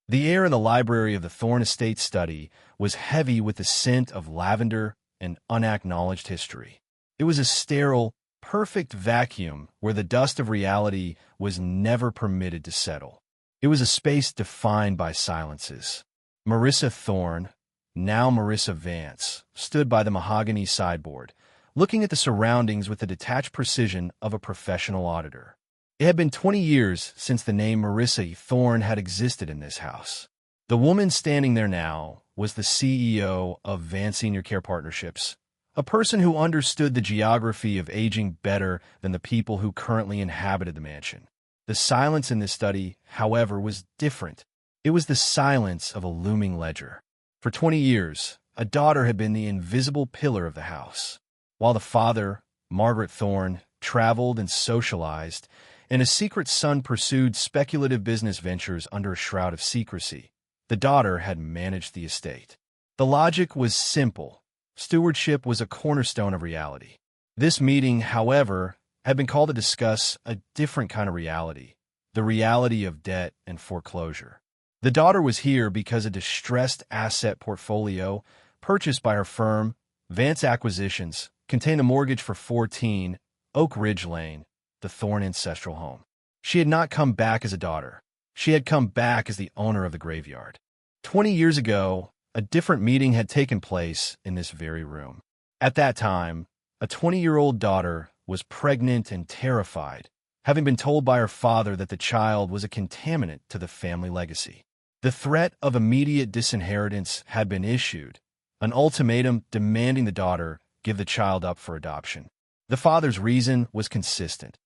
The air in the library of the Thorne estate study was heavy with the scent of lavender and unacknowledged history. It was a sterile, perfect vacuum where the dust of reality was never permitted to settle. It was a space defined by silences. Marissa Thorne, now Marissa Vance, stood by the mahogany sideboard, looking at the surroundings with the detached precision of a professional auditor. It had been 20 years since the name Marissa Thorne had existed in this house. The woman standing there now was the CEO of Vance Senior Care Partnerships, a person who understood the geography of aging better than the people who currently inhabited the mansion. The silence in this study, however, was different. It was the silence of a looming ledger. For 20 years, a daughter had been the invisible pillar of the house. While the father, Margaret Thorne, traveled and socialized, and a secret son pursued speculative business ventures under a shroud of secrecy, the daughter had managed the estate. The logic was simple. Stewardship was a cornerstone of reality. This meeting, however, had been called to discuss a different kind of reality, the reality of debt and foreclosure. The daughter was here because a distressed asset portfolio purchased by her firm, Vance Acquisitions, contained a mortgage for 14 Oak Ridge Lane, the Thorne ancestral home. She had not come back as a daughter. She had come back as the owner of the graveyard. 20 years ago, a different meeting had taken place in this very room. At that time, a 20-year-old daughter was pregnant and terrified, having been told by her father that the child was a contaminant to the family legacy. The threat of immediate disinheritance had been issued, an ultimatum demanding the daughter give the child up for adoption. The father's reason was consistent.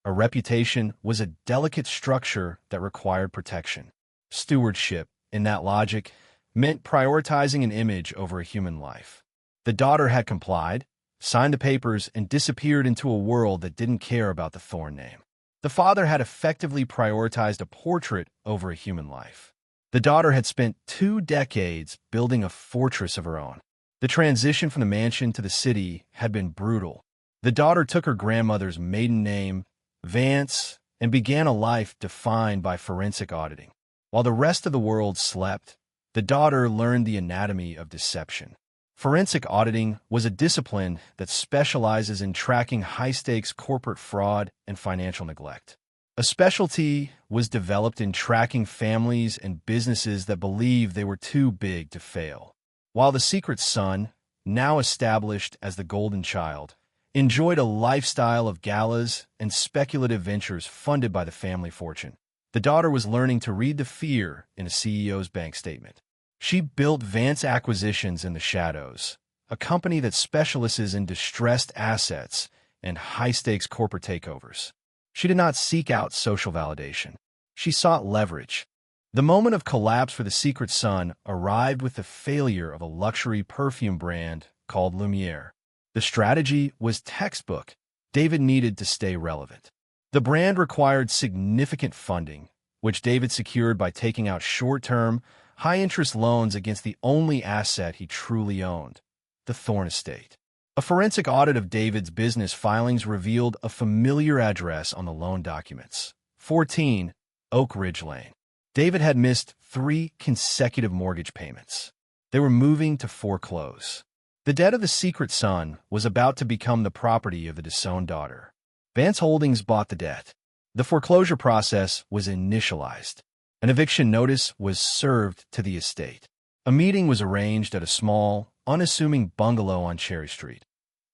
A reputation was a delicate structure that required protection. Stewardship, in that logic, meant prioritizing an image over a human life. The daughter had complied, signed the papers, and disappeared into a world that didn't care about the Thorne name. The father had effectively prioritized a portrait over a human life. The daughter had spent 2 decades building a fortress of her own. The transition from the mansion to the city had been brutal. The daughter took her grandmother's maiden name, Vance, and began a life defined by forensic auditing. While the rest of the world slept, the daughter learned the anatomy of deception. Forensic auditing was a discipline that specializes in tracking high-stakes corporate fraud and financial neglect. A specialty was developed in tracking families and businesses that believed they were too big to fail. While the secret son, now established as the golden child, enjoyed a lifestyle of galas and speculative ventures funded by the family fortune, the daughter was learning to read the fear in a CEO's bank statement. She built Vance Acquisitions in the shadows, a company that specializes in distressed assets and high-stakes corporate takeovers. She did not seek out social validation. She sought leverage. The moment of collapse for the secret son arrived with the failure of a luxury perfume brand called Lumiere. The strategy was textbook. David needed to stay relevant. The brand required significant funding, which David secured by taking out short-term, high-interest loans against the only asset he truly owned, the Thorne estate. A forensic audit of David's business filings revealed a familiar address on the loan documents, 14 Oak Ridge Lane. David had missed 3 consecutive mortgage payments. They were moving to foreclose. The debt of the secret son was about to become the property of the disowned daughter. Vance Holdings bought the debt. The foreclosure process was initialized. An eviction notice was served to the estate. A meeting was arranged at a small, unassuming bungalow on Cherry Street,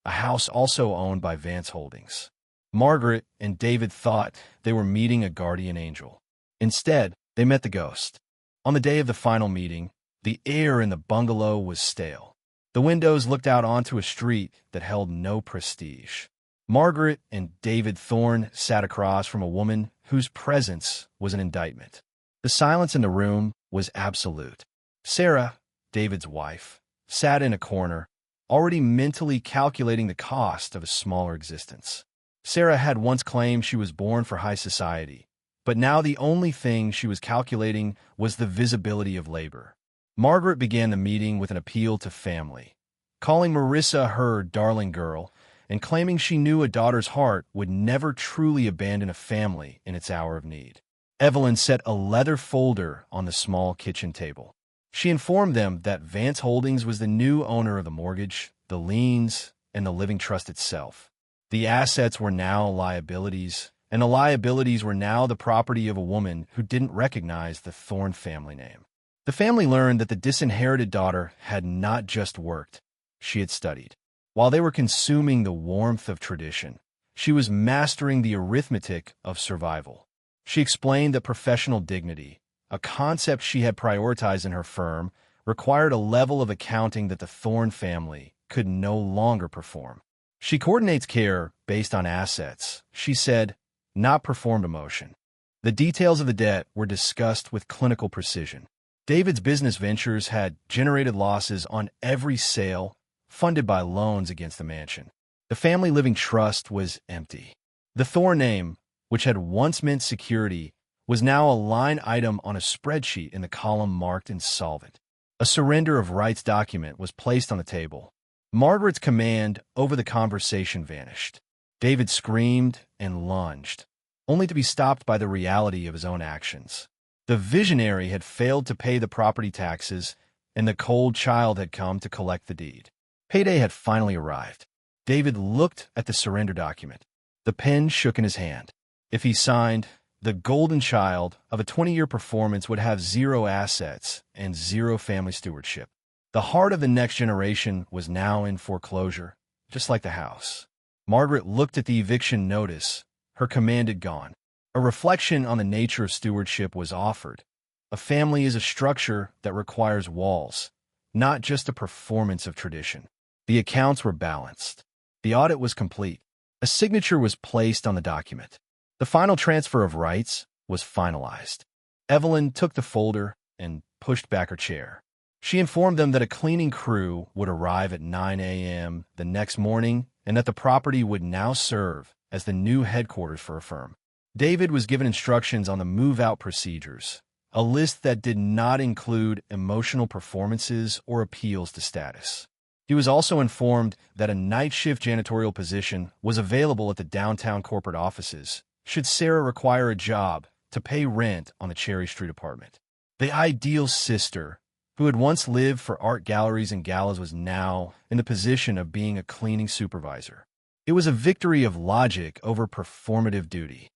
a house also owned by Vance Holdings. Margaret and David thought they were meeting a guardian angel. Instead, they met the ghost. On the day of the final meeting, the air in the bungalow was stale. The windows looked out onto a street that held no prestige. Margaret and David Thorne sat across from a woman whose presence was an indictment. The silence in the room was absolute. Sarah, David's wife, sat in a corner, already mentally calculating the cost of a smaller existence. Sarah had once claimed she was born for high society, but now the only thing she was calculating was the visibility of labor. Margaret began the meeting with an appeal to family, calling Marissa her darling girl, and claiming she knew a daughter's heart would never truly abandon a family in its hour of need. Evelyn set a leather folder on the small kitchen table. She informed them that Vance Holdings was the new owner of the mortgage, the liens, and the living trust itself. The assets were now liabilities, and the liabilities were now the property of a woman who didn't recognize the Thorne family name. The family learned that the disinherited daughter had not just worked, she had studied. While they were consuming the warmth of tradition, she was mastering the arithmetic of survival. She explained that professional dignity, a concept she had prioritized in her firm, required a level of accounting that the Thorne family could no longer perform. She coordinates care based on assets, she said, not performed emotion. The details of the debt were discussed with clinical precision. David's business ventures had generated losses on every sale, funded by loans against the mansion. The family living trust was empty. The Thorne name, which had once meant security, was now a line item on a spreadsheet in the column marked insolvent. A surrender of rights document was placed on the table. Margaret's command over the conversation vanished. David screamed and lunged, only to be stopped by the reality of his own actions. The visionary had failed to pay the property taxes, and the cold child had come to collect the deed. Payday had finally arrived. David looked at the surrender document. The pen shook in his hand. If he signed, the golden child of a 20-year performance would have 0 assets and 0 family stewardship. The heart of the next generation was now in foreclosure, just like the house. Margaret looked at the eviction notice. Her command had gone. A reflection on the nature of stewardship was offered. A family is a structure that requires walls, not just a performance of tradition. The accounts were balanced. The audit was complete. A signature was placed on the document. The final transfer of rights was finalized. Evelyn took the folder and pushed back her chair. She informed them that a cleaning crew would arrive at 9 a.m. the next morning and that the property would now serve as the new headquarters for a firm. David was given instructions on the move-out procedures, a list that did not include emotional performances or appeals to status. He was also informed that a night shift janitorial position was available at the downtown corporate offices, should Sarah require a job to pay rent on the Cherry Street apartment. The ideal sister, who had once lived for art galleries and galas, was now in the position of being a cleaning supervisor. It was a victory of logic over performative duty.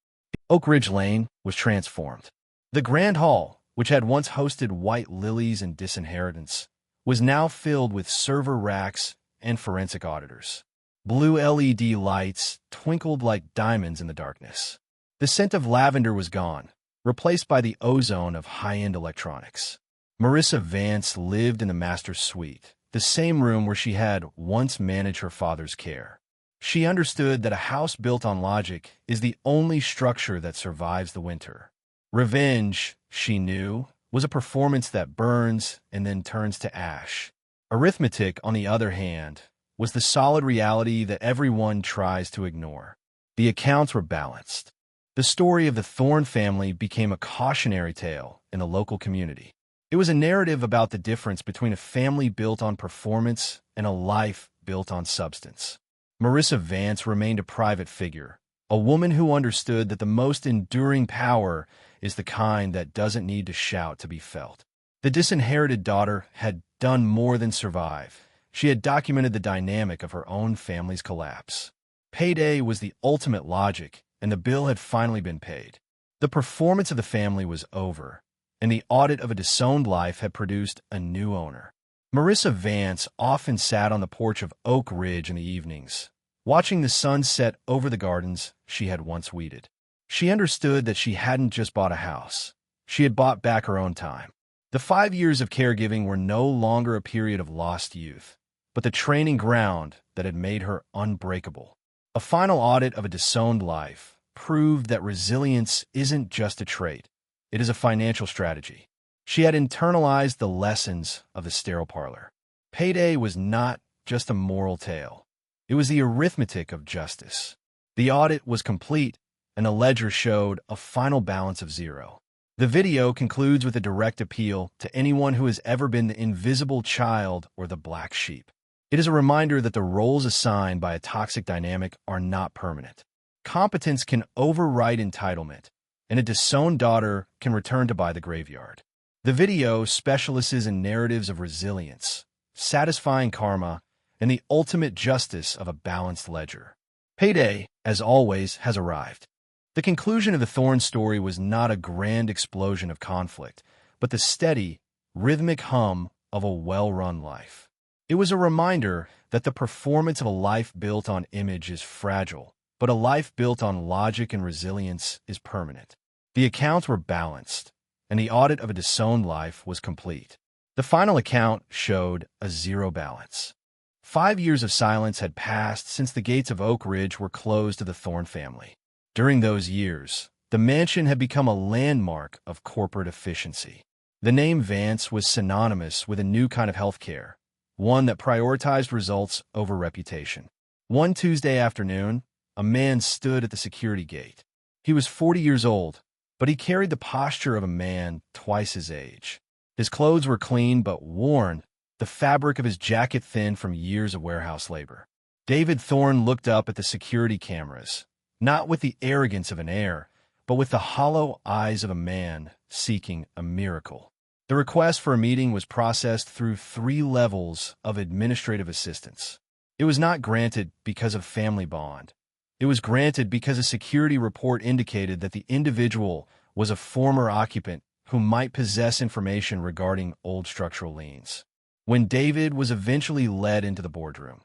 Oak Ridge Lane was transformed. The Grand Hall, which had once hosted white lilies and disinheritance, was now filled with server racks and forensic auditors. Blue LED lights twinkled like diamonds in the darkness. The scent of lavender was gone, replaced by the ozone of high-end electronics. Marissa Vance lived in the master suite, the same room where she had once managed her father's care. She understood that a house built on logic is the only structure that survives the winter. Revenge, she knew, was a performance that burns and then turns to ash. Arithmetic, on the other hand, was the solid reality that everyone tries to ignore. The accounts were balanced. The story of the Thorne family became a cautionary tale in the local community. It was a narrative about the difference between a family built on performance and a life built on substance. Marissa Vance remained a private figure, a woman who understood that the most enduring power is the kind that doesn't need to shout to be felt. The disinherited daughter had done more than survive. She had documented the dynamic of her own family's collapse. Payday was the ultimate logic, and the bill had finally been paid. The performance of the family was over, and the audit of a disowned life had produced a new owner. Marissa Vance often sat on the porch of Oak Ridge in the evenings, watching the sun set over the gardens she had once weeded. She understood that she hadn't just bought a house. She had bought back her own time. The 5 years of caregiving were no longer a period of lost youth, but the training ground that had made her unbreakable. A final audit of a disowned life proved that resilience isn't just a trait. It is a financial strategy. She had internalized the lessons of the sterile parlor. Payday was not just a moral tale. It was the arithmetic of justice. The audit was complete, and the ledger showed a final balance of 0. The video concludes with a direct appeal to anyone who has ever been the invisible child or the black sheep. It is a reminder that the roles assigned by a toxic dynamic are not permanent. Competence can override entitlement, and a disowned daughter can return to buy the graveyard. The video specializes in narratives of resilience, satisfying karma, and the ultimate justice of a balanced ledger. Payday, as always, has arrived. The conclusion of the Thorne story was not a grand explosion of conflict, but the steady, rhythmic hum of a well-run life. It was a reminder that the performance of a life built on image is fragile, but a life built on logic and resilience is permanent. The accounts were balanced, and the audit of a disowned life was complete. The final account showed a zero balance. 5 years of silence had passed since the gates of Oak Ridge were closed to the Thorne family. During those years, the mansion had become a landmark of corporate efficiency. The name Vance was synonymous with a new kind of healthcare, one that prioritized results over reputation. One Tuesday afternoon, a man stood at the security gate. He was 40 years old, but he carried the posture of a man twice his age. His clothes were clean but worn, the fabric of his jacket thin from years of warehouse labor. David Thorne looked up at the security cameras, not with the arrogance of an heir, but with the hollow eyes of a man seeking a miracle. The request for a meeting was processed through 3 levels of administrative assistance. It was not granted because of family bond. It was granted because a security report indicated that the individual was a former occupant who might possess information regarding old structural liens. When David was eventually led into the boardroom,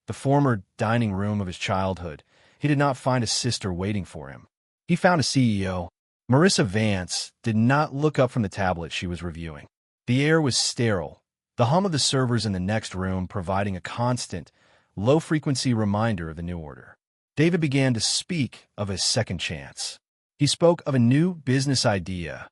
the former dining room of his childhood, he did not find a sister waiting for him. He found a CEO. Marissa Vance did not look up from the tablet she was reviewing. The air was sterile, the hum of the servers in the next room providing a constant, low-frequency reminder of the new order. David began to speak of a second chance. He spoke of a new business idea,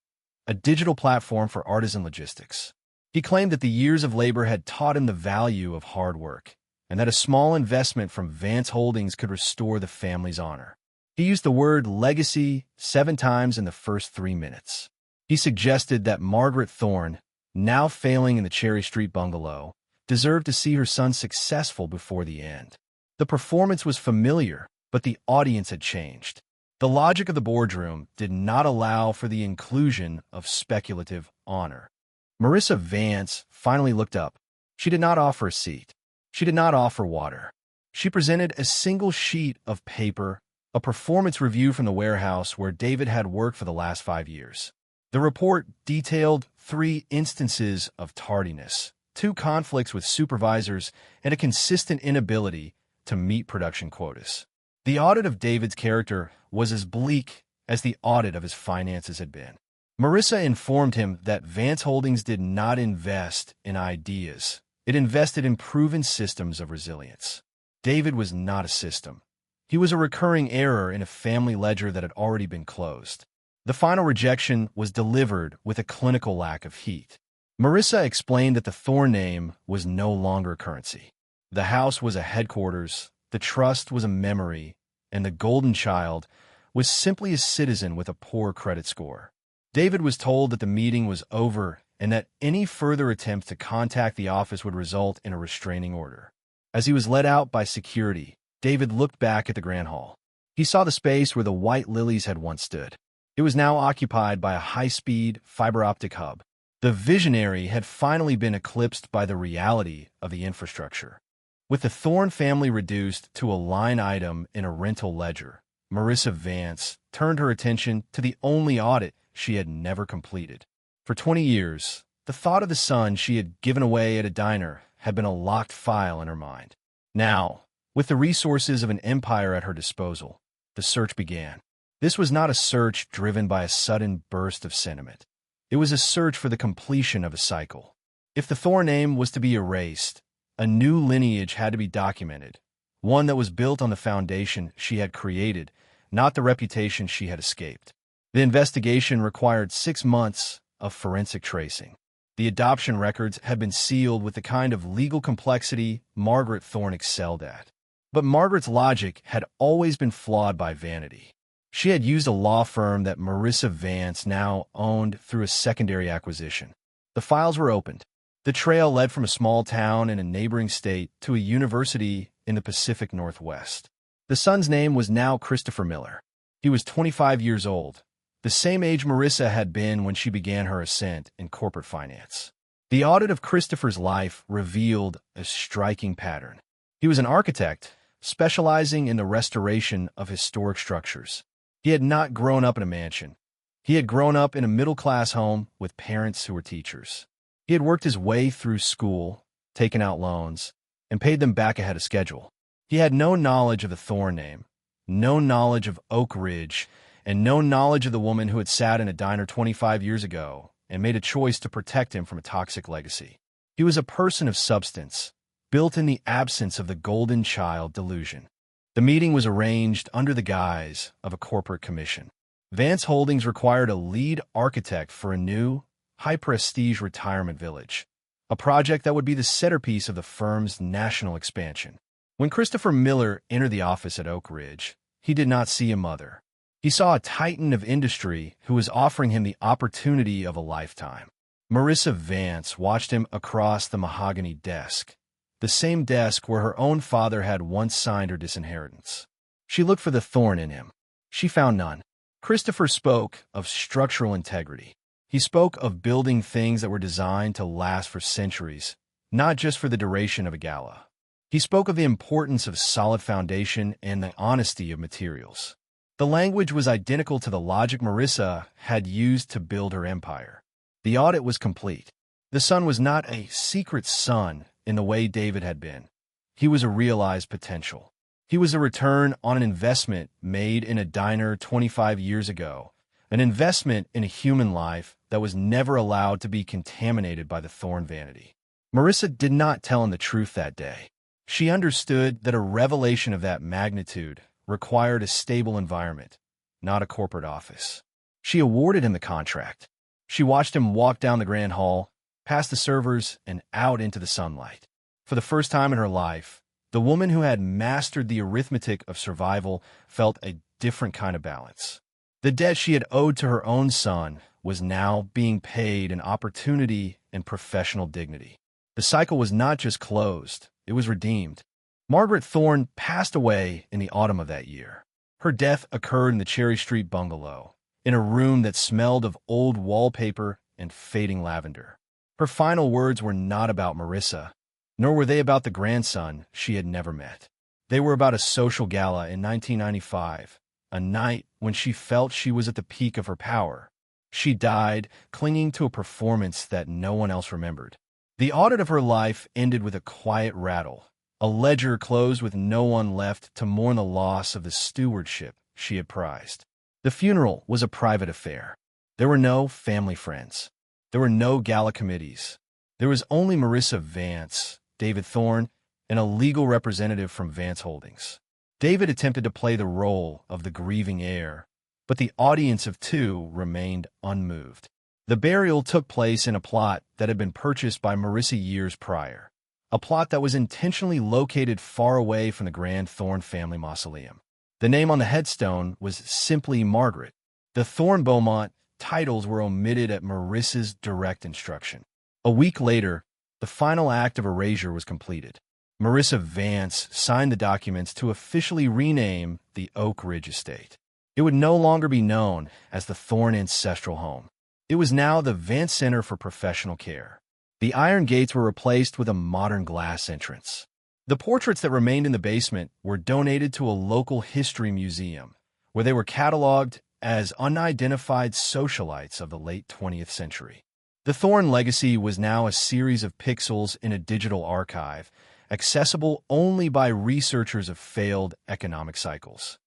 a digital platform for artisan logistics. He claimed that the years of labor had taught him the value of hard work, and that a small investment from Vance Holdings could restore the family's honor. He used the word legacy 7 times in the first 3 minutes. He suggested that Margaret Thorne, now failing in the Cherry Street bungalow, deserved to see her son successful before the end. The performance was familiar, but the audience had changed. The logic of the boardroom did not allow for the inclusion of speculative honor. Marissa Vance finally looked up. She did not offer a seat. She did not offer water. She presented a single sheet of paper, a performance review from the warehouse where David had worked for the last 5 years. The report detailed 3 instances of tardiness, 2 conflicts with supervisors, and a consistent inability to meet production quotas. The audit of David's character was as bleak as the audit of his finances had been. Marissa informed him that Vance Holdings did not invest in ideas. It invested in proven systems of resilience. David was not a system. He was a recurring error in a family ledger that had already been closed. The final rejection was delivered with a clinical lack of heat. Marissa explained that the Thorne name was no longer currency. The house was a headquarters, the trust was a memory, and the golden child was simply a citizen with a poor credit score. David was told that the meeting was over and that any further attempts to contact the office would result in a restraining order. As he was led out by security, David looked back at the Grand Hall. He saw the space where the white lilies had once stood. It was now occupied by a high-speed fiber optic hub. The visionary had finally been eclipsed by the reality of the infrastructure. With the Thorne family reduced to a line item in a rental ledger, Marissa Vance turned her attention to the only audit she had never completed. For 20 years, the thought of the son she had given away at a diner had been a locked file in her mind. Now, with the resources of an empire at her disposal, the search began. This was not a search driven by a sudden burst of sentiment. It was a search for the completion of a cycle. If the Thorne name was to be erased, a new lineage had to be documented, one that was built on the foundation she had created, not the reputation she had escaped. The investigation required 6 months of forensic tracing. The adoption records had been sealed with the kind of legal complexity Margaret Thorne excelled at. But Margaret's logic had always been flawed by vanity. She had used a law firm that Marissa Vance now owned through a secondary acquisition. The files were opened. The trail led from a small town in a neighboring state to a university in the Pacific Northwest. The son's name was now Christopher Miller. He was 25 years old, the same age Marissa had been when she began her ascent in corporate finance. The audit of Christopher's life revealed a striking pattern. He was an architect, specializing in the restoration of historic structures. He had not grown up in a mansion. He had grown up in a middle-class home with parents who were teachers. He had worked his way through school, taken out loans, and paid them back ahead of schedule. He had no knowledge of the Thorne name, no knowledge of Oak Ridge, and no knowledge of the woman who had sat in a diner 25 years ago and made a choice to protect him from a toxic legacy. He was a person of substance, built in the absence of the golden child delusion. The meeting was arranged under the guise of a corporate commission. Vance Holdings required a lead architect for a new, high-prestige retirement village, a project that would be the centerpiece of the firm's national expansion. When Christopher Miller entered the office at Oak Ridge, he did not see a mother. He saw a titan of industry who was offering him the opportunity of a lifetime. Marissa Vance watched him across the mahogany desk, the same desk where her own father had once signed her disinheritance. She looked for the thorn in him. She found none. Christopher spoke of structural integrity. He spoke of building things that were designed to last for centuries, not just for the duration of a gala. He spoke of the importance of solid foundation and the honesty of materials. The language was identical to the logic Marissa had used to build her empire. The audit was complete. The son was not a secret son in the way David had been. He was a realized potential. He was a return on an investment made in a diner 25 years ago, an investment in a human life that was never allowed to be contaminated by the Thorne vanity. Marissa did not tell him the truth that day. She understood that a revelation of that magnitude required a stable environment, not a corporate office. She awarded him the contract. She watched him walk down the grand hall, past the servers, and out into the sunlight. For the first time in her life, the woman who had mastered the arithmetic of survival felt a different kind of balance. The debt she had owed to her own son was now being paid in opportunity and professional dignity. The cycle was not just closed, it was redeemed. Margaret Thorne passed away in the autumn of that year. Her death occurred in the Cherry Street bungalow, in a room that smelled of old wallpaper and fading lavender. Her final words were not about Marissa, nor were they about the grandson she had never met. They were about a social gala in 1995, a night when she felt she was at the peak of her power. She died, clinging to a performance that no one else remembered. The audit of her life ended with a quiet rattle, a ledger closed with no one left to mourn the loss of the stewardship she had prized. The funeral was a private affair. There were no family friends. There were no gala committees. There was only Marissa Vance, David Thorne, and a legal representative from Vance Holdings. David attempted to play the role of the grieving heir, but the audience of two remained unmoved. The burial took place in a plot that had been purchased by Marissa years prior, a plot that was intentionally located far away from the Grand Thorne family mausoleum. The name on the headstone was simply Margaret. The Thorne Beaumont titles were omitted at Marissa's direct instruction. A week later, the final act of erasure was completed. Marissa Vance signed the documents to officially rename the Oak Ridge estate. It would no longer be known as the Thorne Ancestral Home. It was now the Vance Center for Professional Care. The iron gates were replaced with a modern glass entrance. The portraits that remained in the basement were donated to a local history museum, where they were cataloged as unidentified socialites of the late 20th century. The Thorne legacy was now a series of pixels in a digital archive, accessible only by researchers of failed economic cycles.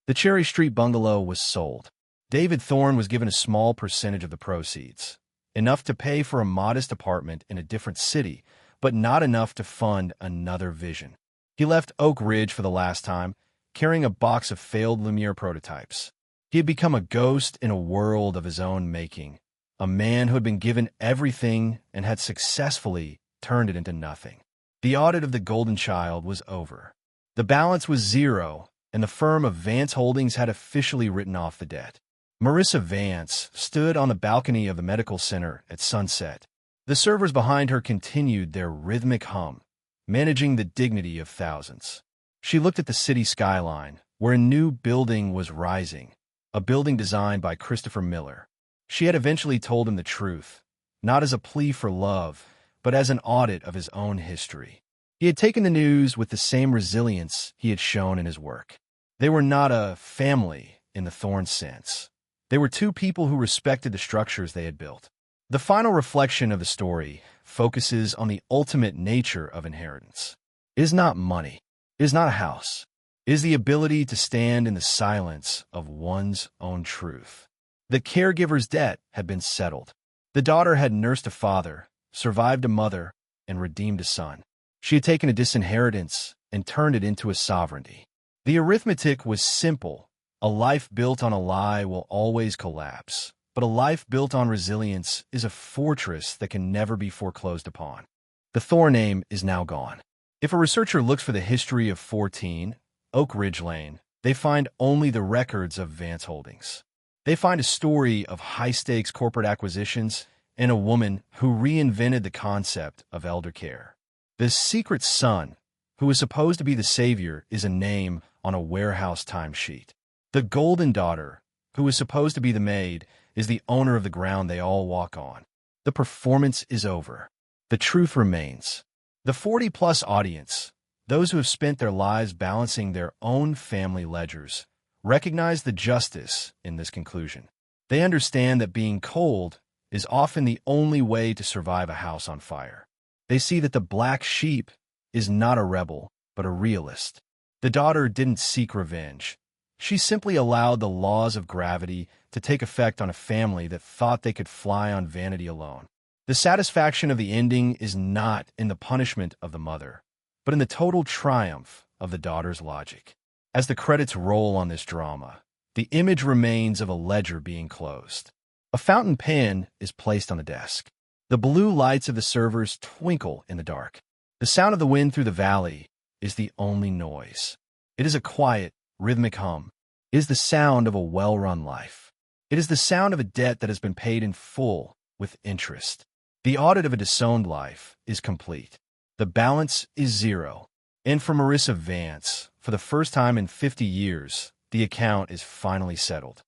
The Cherry Street bungalow was sold. David Thorne was given a small percentage of the proceeds, enough to pay for a modest apartment in a different city, but not enough to fund another vision. He left Oak Ridge for the last time, carrying a box of failed Lumiere prototypes. He had become a ghost in a world of his own making, a man who had been given everything and had successfully turned it into nothing. The audit of the golden child was over. The balance was zero, and the firm of Vance Holdings had officially written off the debt. Marissa Vance stood on the balcony of the medical center at sunset. The servers behind her continued their rhythmic hum, managing the dignity of thousands. She looked at the city skyline, where a new building was rising, a building designed by Christopher Miller. She had eventually told him the truth, not as a plea for love, but as an audit of his own history. He had taken the news with the same resilience he had shown in his work. They were not a family in the Thorne sense. They were two people who respected the structures they had built. The final reflection of the story focuses on the ultimate nature of inheritance. It is not money. It is not a house. It is the ability to stand in the silence of one's own truth. The caregiver's debt had been settled. The daughter had nursed a father, survived a mother, and redeemed a son. She had taken a disinheritance and turned it into a sovereignty. The arithmetic was simple. A life built on a lie will always collapse, but a life built on resilience is a fortress that can never be foreclosed upon. The Thorne name is now gone. If a researcher looks for the history of 14 Oak Ridge Lane, they find only the records of Vance Holdings. They find a story of high-stakes corporate acquisitions and a woman who reinvented the concept of elder care. The secret son, who is supposed to be the savior, is a name on a warehouse timesheet. The golden daughter, who is supposed to be the maid, is the owner of the ground they all walk on. The performance is over. The truth remains. The 40-plus audience, those who have spent their lives balancing their own family ledgers, recognize the justice in this conclusion. They understand that being cold is often the only way to survive a house on fire. They see that the black sheep is not a rebel, but a realist. The daughter didn't seek revenge. She simply allowed the laws of gravity to take effect on a family that thought they could fly on vanity alone. The satisfaction of the ending is not in the punishment of the mother, but in the total triumph of the daughter's logic. As the credits roll on this drama, the image remains of a ledger being closed. A fountain pen is placed on the desk. The blue lights of the servers twinkle in the dark. The sound of the wind through the valley is the only noise. It is a quiet, rhythmic hum. It is the sound of a well-run life. It is the sound of a debt that has been paid in full with interest. The audit of a disowned life is complete. The balance is zero. And for Marissa Vance, for the first time in 50 years, the account is finally settled.